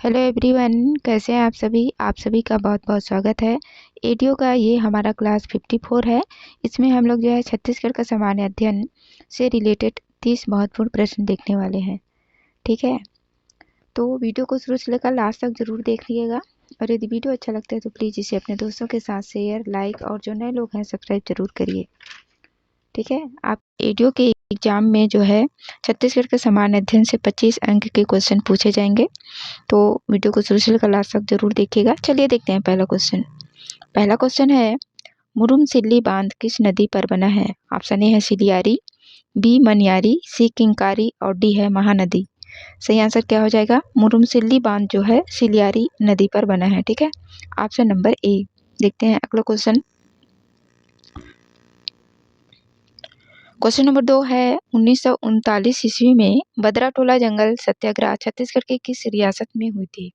Hello everyone, कैसे हैं आप सभी का बहुत बहुत स्वागत है। एडीओ का ये हमारा क्लास 54 है। इसमें हम लोग जो है छत्तीसगढ़ का सामान्य अध्ययन से रिलेटेड 30 महत्वपूर्ण प्रश्न देखने वाले हैं। ठीक है, तो वीडियो को शुरू से लेकर लास्ट तक जरूर देख और यदि वीडियो अच्छा लगता है तो प्लीज़ इसे अपने दोस्तों के साथ शेयर, लाइक और जो नए लोग हैं सब्सक्राइब जरूर करिए। ठीक है, आप एडीओ के एग्जाम में जो है छत्तीसगढ़ के सामान्य अध्ययन से 25 अंक के क्वेश्चन पूछे जाएंगे, तो वीडियो को शुरू से लेकर लास्ट तक जरूर देखिएगा। चलिए देखते हैं पहला क्वेश्चन। पहला क्वेश्चन है, मुरुम सिल्ली बांध किस नदी पर बना है? ऑप्शन ए है सिलियारी, बी मनियारी, सी किंकारी और डी है महानदी। सही आंसर क्या हो जाएगा? मुरुम सिल्ली बांध जो है सिलियारी नदी पर बना है। ठीक है, ऑप्शन नंबर ए। देखते हैं अगला क्वेश्चन। क्वेश्चन नंबर 2 है, 1939 ईस्वी में बदराटोला जंगल सत्याग्रह छत्तीसगढ़ के किस रियासत में हुई थी?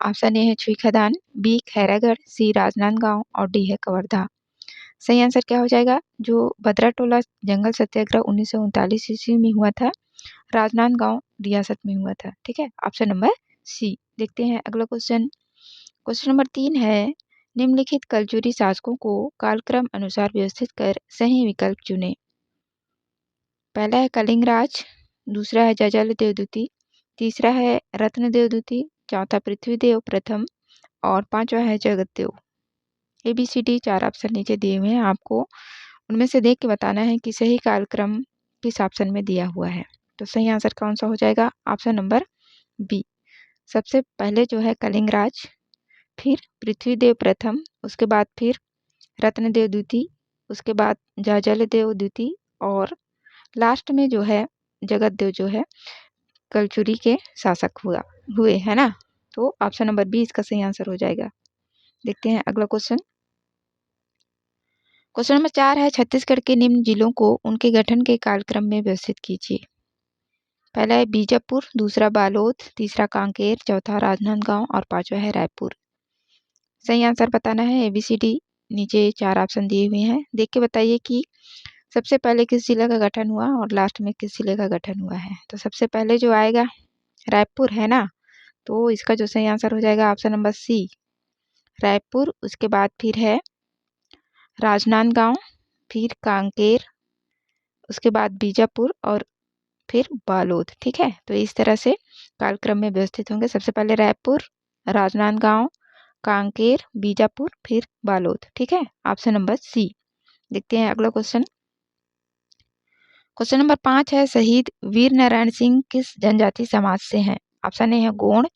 ऑप्शन ए है छुईखदान, बी खैरागढ़, सी राजनांदगांव और डी है कवर्धा। सही आंसर क्या हो जाएगा? जो बदराटोला जंगल सत्याग्रह 1939 ईस्वी में हुआ था, राजनांदगांव रियासत में हुआ था। ठीक है, ऑप्शन नंबर सी। देखते हैं अगला क्वेश्चन। क्वेश्चन नंबर 3 है, निम्नलिखित कलजुरी शासकों को कालक्रम अनुसार व्यवस्थित कर सही विकल्प चुने। पहला है कलिंगराज, दूसरा है जजल देवदूती, तीसरा है रत्न देवदूती, चौथा पृथ्वीदेव प्रथम और पांचवा है जगतदेव। ABCD 4 ऑप्शन नीचे दिए हुए हैं, आपको उनमें से देख के बताना है कि सही कालक्रम किस ऑप्शन में दिया हुआ है। तो सही आंसर कौन सा हो जाएगा? Option number B. सबसे पहले जो है कलिंगराज, फिर पृथ्वीदेव प्रथम, उसके बाद फिर रत्नदेव द्वितीय, उसके बाद जाजलदेव द्वितीय और लास्ट में जो है जगतदेव जो है कलचुरी के शासक हुए है ना। तो ऑप्शन नंबर बी इसका सही आंसर हो जाएगा। देखते हैं अगला क्वेश्चन। क्वेश्चन नंबर 4 है, छत्तीसगढ़ के निम्न जिलों को उनके गठन के कालक्रम में व्यवस्थित कीजिए। पहला है बीजापुर, दूसरा बालोद, तीसरा कांकेर, चौथा राजनांदगांव और पांचवा है रायपुर। सही आंसर बताना है। ABCD नीचे 4 ऑप्शन दिए हुए हैं, देख के बताइए कि सबसे पहले किस जिले का गठन हुआ और लास्ट में किस जिले का गठन हुआ है। तो सबसे पहले जो आएगा रायपुर है ना, तो इसका जो सही आंसर हो जाएगा ऑप्शन नंबर सी, रायपुर। उसके बाद फिर है राजनांदगांव, फिर कांकेर, उसके बाद बीजापुर और फिर बालोद। ठीक है, तो इस तरह से कालक्रम में व्यवस्थित होंगे। सबसे पहले रायपुर, राजनांदगांव, कांकेर, बीजापुर, फिर बालोद। ठीक है, ऑप्शन नंबर सी। देखते हैं अगला क्वेश्चन। क्वेश्चन नंबर 5 है, शहीद वीर नारायण सिंह किस जनजाति समाज से हैं? ऑप्शन ए है गोंड,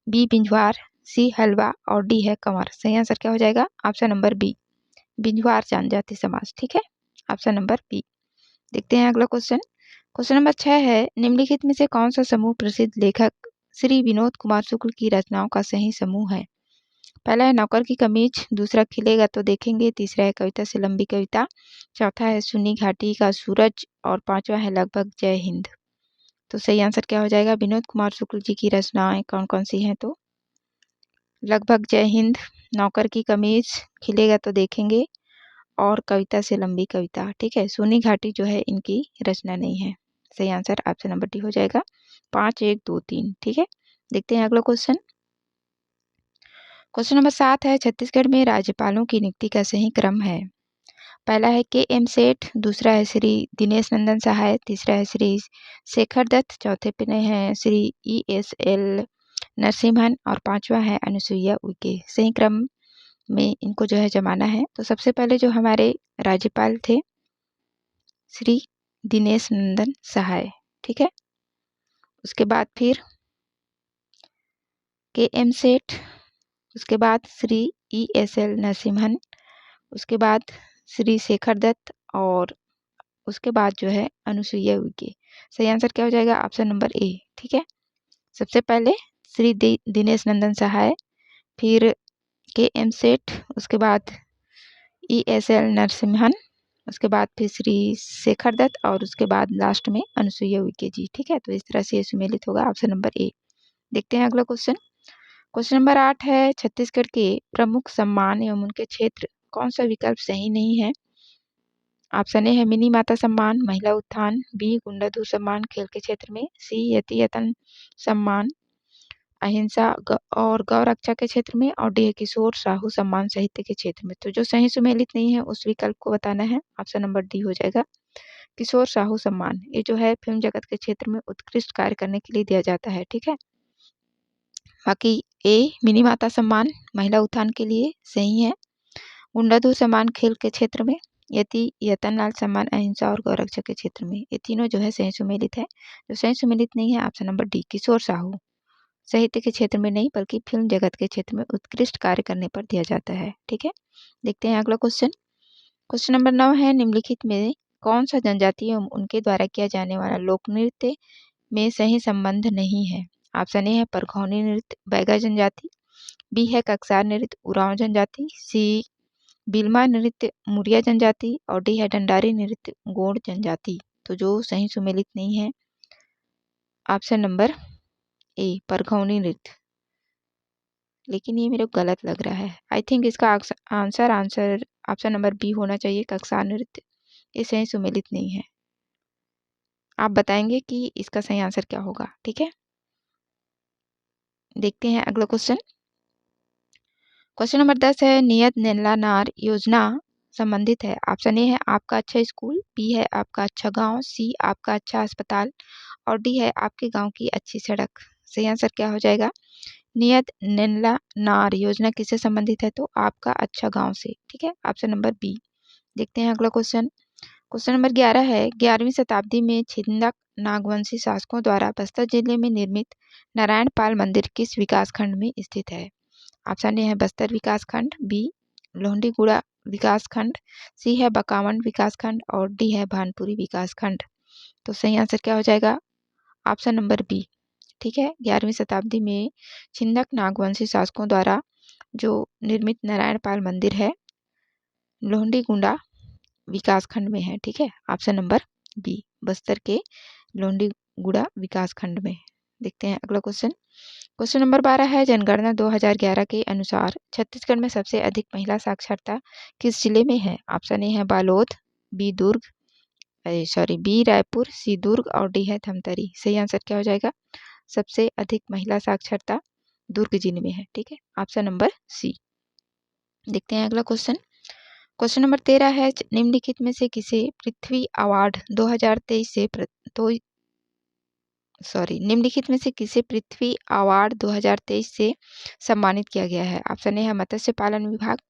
बी बिंझवार, सी हलवा और डी है कंवर। सही आंसर क्या हो जाएगा? ऑप्शन नंबर बी, बिंझवार जनजाति समाज। ठीक है, ऑप्शन नंबर बी। देखते हैं अगला क्वेश्चन। क्वेश्चन नंबर 6 है, निम्नलिखित में से कौन सा समूह प्रसिद्ध लेखक श्री विनोद कुमार शुक्ल की रचनाओं का सही समूह है? पहला है नौकर की कमीज, दूसरा खिलेगा तो देखेंगे, तीसरा है कविता से लंबी कविता, चौथा है सुन्नी घाटी का सूरज और पांचवा है लगभग जय हिंद। तो सही आंसर क्या हो जाएगा? विनोद कुमार शुक्ल जी की रचनाएं कौन कौन सी हैं? तो लगभग जय हिंद, नौकर की कमीज, खिलेगा तो देखेंगे और कविता से लंबी कविता। ठीक है, सोनी घाटी जो है इनकी रचना नहीं है। सही आंसर ऑप्शन नंबर डी हो जाएगा। 5 1 2 3। ठीक है, देखते हैं अगला क्वेश्चन। क्वेश्चन नंबर 7 है, छत्तीसगढ़ में राज्यपालों की नियुक्ति का सही क्रम है। पहला है KM सेठ, दूसरा है श्री दिनेश नंदन सहाय, तीसरा है श्री शेखर दत्त, चौथे पे है श्री ESL नरसिम्हन और पांचवा है अनुसुईया उइके। सही क्रम में इनको जो है जमाना है। तो सबसे पहले जो हमारे राज्यपाल थे श्री दिनेश नंदन सहाय। ठीक है, उसके बाद फिर KM सेठ, उसके बाद श्री ESL नरसिम्हन, उसके बाद श्री शेखर दत्त और उसके बाद जो है अनुसुईया उइके। सही आंसर क्या हो जाएगा? Option number A. ठीक है, सबसे पहले श्री दिनेश नंदन सहाय, फिर KM सेठ, उसके बाद ESL नरसिम्हन, उसके बाद फिर श्री शेखर दत्त और उसके बाद लास्ट में अनुसुईया उइके जी। ठीक है, तो इस तरह से ये सुमेलित होगा ऑप्शन नंबर ए। देखते हैं अगला क्वेश्चन। क्वेश्चन नंबर 8 है, छत्तीसगढ़ के प्रमुख सम्मान एवं उनके क्षेत्र कौन सा विकल्प सही नहीं है? ऑप्शन ए है मिनी माता सम्मान, महिला उत्थान, बी गुंडाधूर सम्मान खेल के क्षेत्र में, सी यति यतन सम्मान, अहिंसा और गौ रक्षा के क्षेत्र में, और डी है किशोर साहू सम्मान साहित्य के क्षेत्र में। तो जो सही सुमेलित नहीं है उस विकल्प को बताना है। ऑप्शन नंबर डी हो जाएगा किशोर साहू सम्मान। ये जो है फिल्म जगत के क्षेत्र में उत्कृष्ट कार्य करने के लिए दिया जाता है। ठीक है, बाकी ए मिनी माता सम्मान महिला उत्थान के लिए सही है। गुंडाधू सम्मान खेल के क्षेत्र में, यति यतनलाल सम्मान अहिंसा और गौरक्षा के क्षेत्र में। ये तीनों जो है सही सुमेलित है। जो सही सुमेलित नहीं है ऑप्शन नंबर डी किशोर साहू साहित्य के क्षेत्र में नहीं बल्कि फिल्म जगत के क्षेत्र में उत्कृष्ट कार्य करने पर दिया जाता है। ठीक है, देखते हैं अगला क्वेश्चन। क्वेश्चन नंबर 9 है, निम्नलिखित में कौन सा जनजाति एवं उनके द्वारा किया जाने वाला लोक नृत्य में सही संबंध नहीं है। ऑप्शन ए है परखौनी नृत्य बैगा जनजाति, बी है कक्सार नृत्य उरांव जनजाति, सी बिलमा नृत्य मुरिया जनजाति, और डी है डंडारी नृत्य गोंड जनजाति। तो जो सही सुमेलित नहीं है ऑप्शन नंबर ए परखौनी नृत्य, लेकिन ये मेरे को गलत लग रहा है। आई थिंक इसका आंसर ऑप्शन नंबर बी होना चाहिए कक्सार नृत्य। ये सही सुमेलित नहीं है। आप बताएंगे कि इसका सही आंसर क्या होगा। ठीक है, देखते हैं अगला क्वेश्चन। क्वेश्चन नंबर 10 है, नियत नेला नार योजना संबंधित है। ऑप्शन ए है आपका अच्छा स्कूल, बी है आपका अच्छा गांव, सी आपका अच्छा अस्पताल, और डी है आपके गांव की अच्छी सड़क। सही आंसर क्या हो जाएगा। नियत नेला नार योजना किससे संबंधित है, तो आपका अच्छा गांव से। ठीक है, ऑप्शन नंबर बी। देखते हैं अगला क्वेश्चन। क्वेश्चन नंबर 11 है, 11वीं शताब्दी में छिंदक नागवंशी शासकों द्वारा बस्तर जिले में निर्मित नारायण पाल मंदिर किस विकास खंड में स्थित है। ऑप्शन ए है बस्तर विकास खंड, बी लोहंडीगुड़ा विकास खंड, सी है बकावंड विकास खंड, और डी है भानपुरी विकास खंड। तो सही आंसर क्या हो जाएगा ऑप्शन नंबर बी। ठीक है, 11वीं शताब्दी में छिंदक नागवंशी शासकों द्वारा जो निर्मित नारायण पाल मंदिर है लोहंडीगुड़ा विकास खंड में है। ठीक है, ऑप्शन नंबर बी बस्तर के लोहंडीगुड़ा विकास खंड में। देखते हैं अगला क्वेश्चन। क्वेश्चन नंबर 12 है, जनगणना 2011 के अनुसार छत्तीसगढ़ में सबसे अधिक महिला साक्षरता किस जिले में है। ऑप्शन ए है बालोद, बी दुर्ग बी रायपुर, सी दुर्ग, और डी है धमतरी। सही आंसर क्या हो जाएगा। सबसे अधिक महिला साक्षरता दुर्ग जिले में है। ठीक है, ऑप्शन नंबर सी। देखते हैं अगला क्वेश्चन। क्वेश्चन नंबर 13 है, निम्नलिखित में से किसे पृथ्वी अवार्ड 2023 से निम्नलिखित में से किसे पृथ्वी अवार्ड 2023 से सम्मानित किया गया है। ऑप्शन ए है मत्स्य पालन विभाग,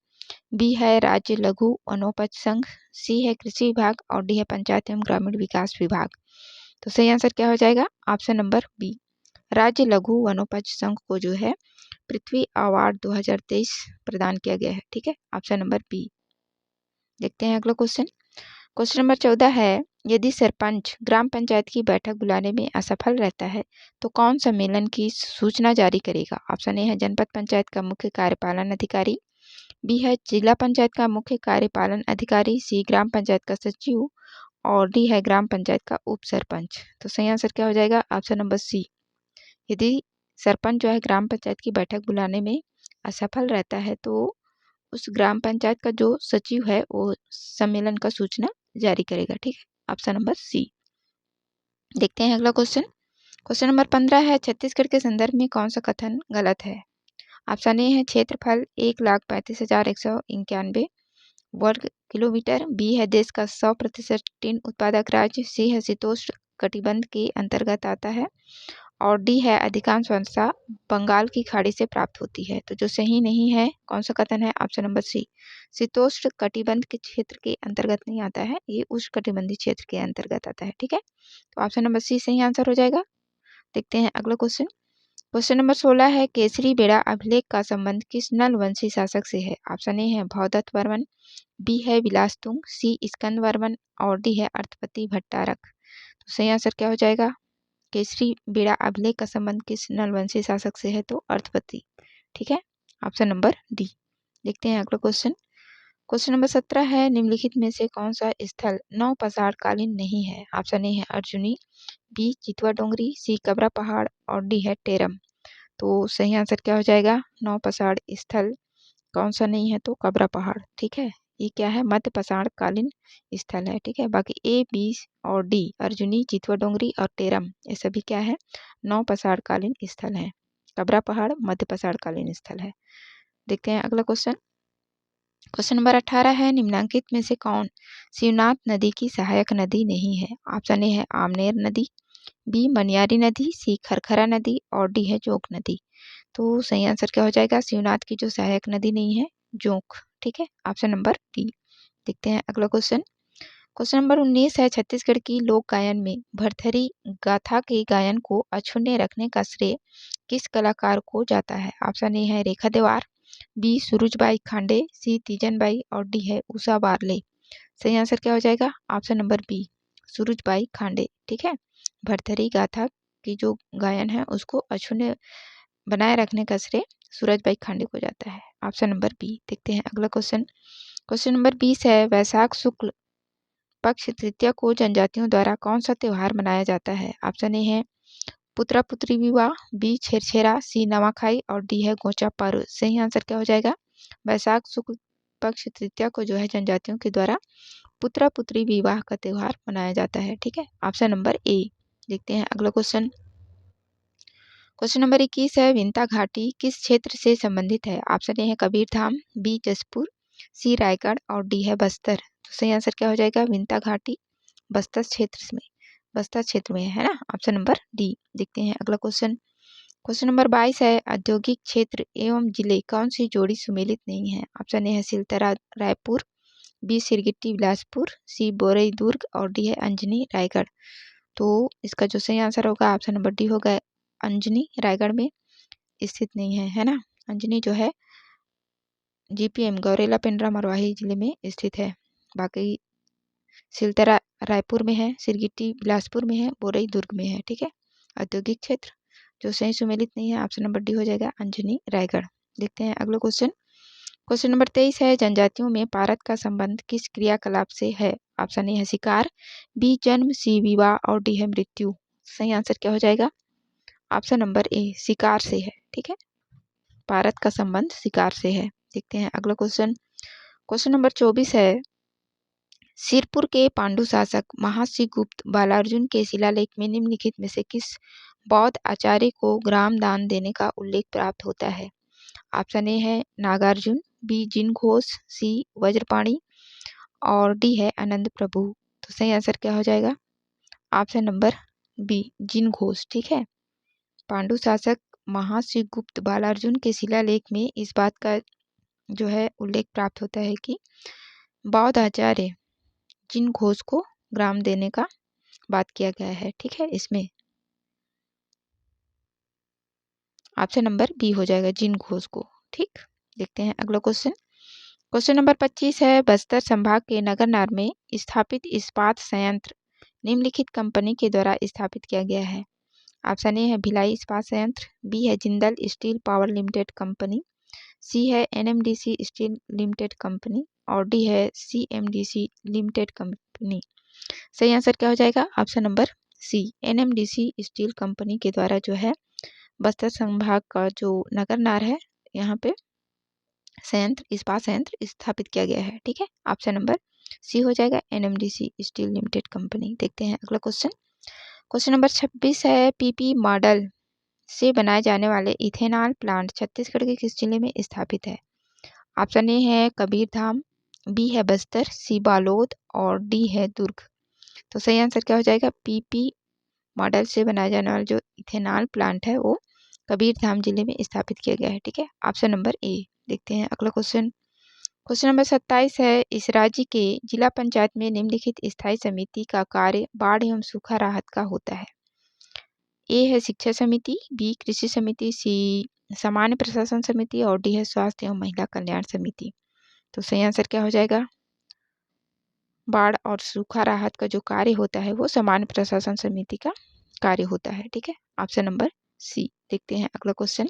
बी है राज्य लघु वनोपज संघ, सी है कृषि विभाग, और डी है पंचायत एवं ग्रामीण विकास विभाग। तो सही आंसर क्या हो जाएगा ऑप्शन नंबर बी राज्य लघु वनोपज संघ को जो है पृथ्वी अवार्ड 2023 प्रदान किया गया है। ठीक है, ऑप्शन नंबर बी। देखते हैं अगला क्वेश्चन। क्वेश्चन नंबर 14 है, यदि सरपंच ग्राम पंचायत की बैठक बुलाने में असफल रहता है तो कौन सम्मेलन की सूचना जारी करेगा। ऑप्शन ए है जनपद पंचायत का मुख्य कार्यपालन अधिकारी, बी है जिला पंचायत का मुख्य कार्यपालन अधिकारी, सी ग्राम पंचायत का सचिव, और डी है ग्राम पंचायत का उप सरपंच। तो सही आंसर क्या हो जाएगा ऑप्शन नंबर सी। यदि सरपंच जो है ग्राम पंचायत की बैठक बुलाने में असफल रहता है तो उस ग्राम पंचायत का जो सचिव है वो सम्मेलन का सूचना जारी करेगा। ठीक है, ऑप्शन नंबर सी। देखते हैं अगला क्वेश्चन। क्वेश्चन नंबर 15 है, छत्तीसगढ़ के संदर्भ में कौन सा कथन गलत है। ऑप्शन ए है क्षेत्रफल 1,35,191 वर्ग किलोमीटर, बी है देश का 100% टीन उत्पादक राज्य, सी है शीतोष्ण कटिबंध के अंतर्गत आता है, और डी है अधिकांश वर्षा बंगाल की खाड़ी से प्राप्त होती है। तो जो सही नहीं है कौन सा कथन है ऑप्शन नंबर सी शीतोष्ण कटिबंध के क्षेत्र के अंतर्गत नहीं आता है, ये उष्ण कटिबंधीय क्षेत्र के अंतर्गत आता है। ठीक है, तो ऑप्शन नंबर सी सही आंसर हो जाएगा। देखते हैं अगला क्वेश्चन। क्वेश्चन नंबर 16 है, केसरी बेड़ा अभिलेख का संबंध किस नल वंशी शासक से है। ऑप्शन ए है भौदत्त वर्मन, बी है विलासतुंग, सी स्कंद वर्मन, और डी है अर्थपति भट्टारक। तो सही आंसर क्या हो जाएगा। केसरी बेड़ा अभिलेख का संबंध किस नलवंशी शासक से है, तो अर्थपति। ठीक है, ऑप्शन नंबर डी। देखते हैं अगला क्वेश्चन। क्वेश्चन नंबर 17 है, निम्नलिखित में से कौन सा स्थल नौ पसार कालीन नहीं है। ऑप्शन ए है अर्जुनी, बी चितवा डोंगरी, सी कबरा पहाड़, और डी है टेरम। तो सही आंसर क्या हो जाएगा। नौ पसार स्थल कौन सा नहीं है, तो कबरा पहाड़। ठीक है, ये क्या है मध्य पसार कालीन स्थल है। ठीक है, बाकी ए बी और डी अर्जुनी चितवा डोंगरी और टेरम ये सभी क्या है नौ पसार कालीन स्थल है। कबरा पहाड़ मध्य पसाड़ कालीन स्थल है। देखते हैं अगला क्वेश्चन। क्वेश्चन नंबर 18 है, निम्नलिखित में से कौन शिवनाथ नदी की सहायक नदी नहीं है? ऑप्शन ए है आमनेर नदी, बी मनियारी नदी, सी खरखरा नदी और डी है जोंक नदी। तो सही आंसर क्या हो जाएगा? शिवनाथ की जो सहायक नदी नहीं है जोंक, ठीक है, ऑप्शन नंबर डी। देखते हैं अगला क्वेश्चन। क्वेश्चन नंबर 19 है, छत्तीसगढ़ की लोक गायन में भरथरी गाथा के गायन को अछून्य रखने का श्रेय किस कलाकार को जाता है? ऑप्शन ए है रेखा देवार, बी सूरजबाई खांडे, सी तीजनबाई और डी है उषा बारले। सही आंसर क्या हो जाएगा? Option number B Surajbai Khande, ठीक है। भरथरी गाथा की जो गायन है उसको अछून्य बनाए रखने का श्रेय सूरजबाई खांडे को जाता है, ऑप्शन नंबर बी। देखते हैं अगला क्वेश्चन। क्वेश्चन नंबर 20 है, वैशाख शुक्ल पक्ष तृतीया को जनजातियों द्वारा कौन सा त्योहार मनाया जाता है? ऑप्शन ए है पुत्रा पुत्री विवाह, बी छेरछेरा, सी नवाखाई और डी है गोचा पर्व। सही आंसर क्या हो जाएगा? वैशाख शुक्ल पक्ष तृतीया को जो है जनजातियों के द्वारा पुत्रा पुत्री विवाह का त्योहार मनाया जाता है, ठीक है, ऑप्शन नंबर ए। देखते हैं अगला क्वेश्चन। क्वेश्चन नंबर 21 है, विंता घाटी किस क्षेत्र से संबंधित है? ऑप्शन ए है कबीरधाम, बी जसपुर, सी रायगढ़ और डी है बस्तर। तो सही आंसर क्या हो जाएगा? विंता घाटी बस्तर क्षेत्र में है ना, ऑप्शन नंबर डी। देखते हैं अगला क्वेश्चन। क्वेश्चन नंबर 22 है, औद्योगिक क्षेत्र एवं जिले कौन सी जोड़ी सुमेलित नहीं है? ऑप्शन ए है सिलतरा रायपुर, बी सिरगिट्टी बिलासपुर, सी बोरई दुर्ग और डी है अंजनी रायगढ़। तो इसका जो सही आंसर होगा ऑप्शन नंबर डी होगा, अंजनी रायगढ़ में स्थित नहीं है ना। अंजनी जो है जीपीएम गौरेला पेंड्रा मरवाही जिले में स्थित है। बाकी सिलतरा रायपुर में है, सिरगिट्टी बिलासपुर में है, बोरई दुर्ग में है, ठीक है। औद्योगिक क्षेत्र जो सही सुमेलित नहीं है, ऑप्शन नंबर डी हो जाएगा अंजनी रायगढ़। देखते हैं अगला क्वेश्चन। क्वेश्चन नंबर 23 है, जनजातियों में पारत का संबंध किस क्रियाकलाप से है? ऑप्शन ए है शिकार, बी जन्म, सी विवाह और डी है मृत्यु। सही आंसर क्या हो जाएगा? ऑप्शन नंबर ए शिकार से है, ठीक है, पारत का संबंध शिकार से है। देखते हैं अगला क्वेश्चन। क्वेश्चन नंबर 24 है, सिरपुर के पांडु शासक महाश्रीगुप्त बालार्जुन के शिलालेख में निम्नलिखित में से किस बौद्ध आचार्य को ग्राम दान देने का उल्लेख प्राप्त होता है? ऑप्शन ए है नागार्जुन, बी जिन घोष, सी वज्रपाणी और डी है आनंद प्रभु। तो सही आंसर क्या हो जाएगा? ऑप्शन नंबर बी जिन घोष, ठीक है। पांडु शासक महाश्रीगुप्त बालार्जुन के शिलालेख में इस बात का जो है उल्लेख प्राप्त होता है कि बौद्ध आचार्य जिन घोष को ग्राम देने का बात किया गया है, ठीक है। इसमें ऑप्शन नंबर बी हो जाएगा जिन घोष को, ठीक। देखते हैं अगला क्वेश्चन। क्वेश्चन नंबर 25 है, बस्तर संभाग के नगरनार में स्थापित इस्पात संयंत्र निम्नलिखित कंपनी के द्वारा स्थापित किया गया है? ऑप्शन ए है भिलाई इस्पात संयंत्र, बी है Jindal steel power limited company, C है एनएमडीसी स्टील लिमिटेड कंपनी और डी है सीएमडीसी लिमिटेड कंपनी। सही आंसर क्या हो जाएगा? Option number C NMDC steel company के द्वारा जो है बस्तर संभाग का जो नगरनार है यहाँ पे इस्पात संयंत्र स्थापित किया गया है, ठीक है। ऑप्शन नंबर सी हो जाएगा एनएमडीसी स्टील लिमिटेड कंपनी। देखते हैं अगला क्वेश्चन। क्वेश्चन नंबर 26 है, पीपी मॉडल से बनाए जाने वाले इथेनॉल प्लांट छत्तीसगढ़ के किस जिले में स्थापित है? ऑप्शन ए है कबीरधाम, बी है बस्तर, सी बालोद और डी है दुर्ग। तो सही आंसर क्या हो जाएगा? पीपी मॉडल से बनाया जाने वाला जो इथेनॉल प्लांट है वो कबीरधाम जिले में स्थापित किया गया है, ठीक है, ऑप्शन नंबर ए। देखते हैं अगला क्वेश्चन। क्वेश्चन नंबर 27 है, इस राज्य के जिला पंचायत में निम्नलिखित स्थायी समिति का कार्य बाढ़ एवं सूखा राहत का होता है? ए है शिक्षा समिति, बी कृषि समिति, सी सामान्य प्रशासन समिति और डी है स्वास्थ्य एवं महिला कल्याण समिति। तो सही आंसर क्या हो जाएगा? बाढ़ और सूखा राहत का जो कार्य होता है वो सामान्य प्रशासन समिति का कार्य होता है, ठीक है, ऑप्शन नंबर सी। देखते हैं अगला क्वेश्चन।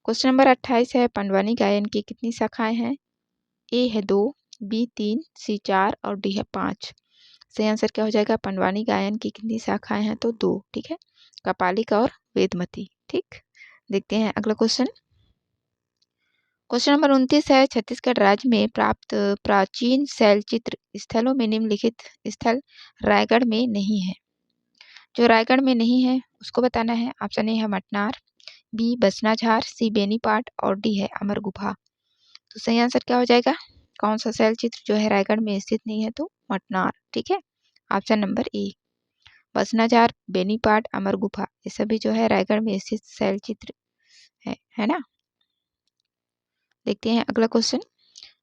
क्वेश्चन नंबर 28 है, पंडवानी गायन की कितनी शाखाएं हैं? ए है 2, बी 3, सी 4 और डी है 5। सही आंसर क्या हो जाएगा? पंडवानी गायन की कितनी शाखाएं हैं? तो 2, ठीक है, कपालिक और वेदमती, ठीक। देखते हैं अगला क्वेश्चन। क्वेश्चन नंबर 29 है, छत्तीसगढ़ राज्य में प्राप्त प्राचीन शैलचित्र स्थलों में निम्नलिखित स्थल रायगढ़ में नहीं है। जो रायगढ़ में नहीं है उसको बताना है। ऑप्शन ए है मटनार, बी बसनाझार, सी बेनीपाट और डी है अमर गुफा। तो सही आंसर क्या हो जाएगा? कौन सा शैलचित्र जो है रायगढ़ में स्थित नहीं है? तो मटनार। ठीक है, ऑप्शन नंबर ए। बसनाझार, बेनीपाट, अमर गुफा ये सभी जो है रायगढ़ में स्थित शैलचित्र है ना। देखते हैं अगला क्वेश्चन।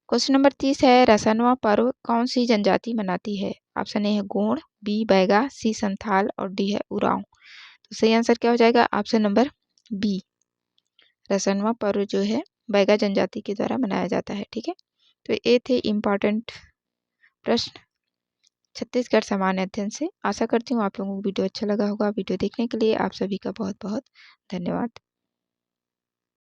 क्वेश्चन नंबर 30 है, रसनवा पर्व कौन सी जनजाति मनाती है? ऑप्शन ए है गोंड, बी बैगा, सी संथाल और डी है उरांव। तो सही आंसर क्या हो जाएगा? Option number B. रसनवा पर्व जो है बैगा जनजाति के द्वारा मनाया जाता है। ठीक है, तो ये थे इम्पॉर्टेंट प्रश्न छत्तीसगढ़ सामान्य अध्ययन से। आशा करती हूँ आप लोगों को वीडियो अच्छा लगा होगा। वीडियो देखने के लिए आप सभी का बहुत बहुत धन्यवाद।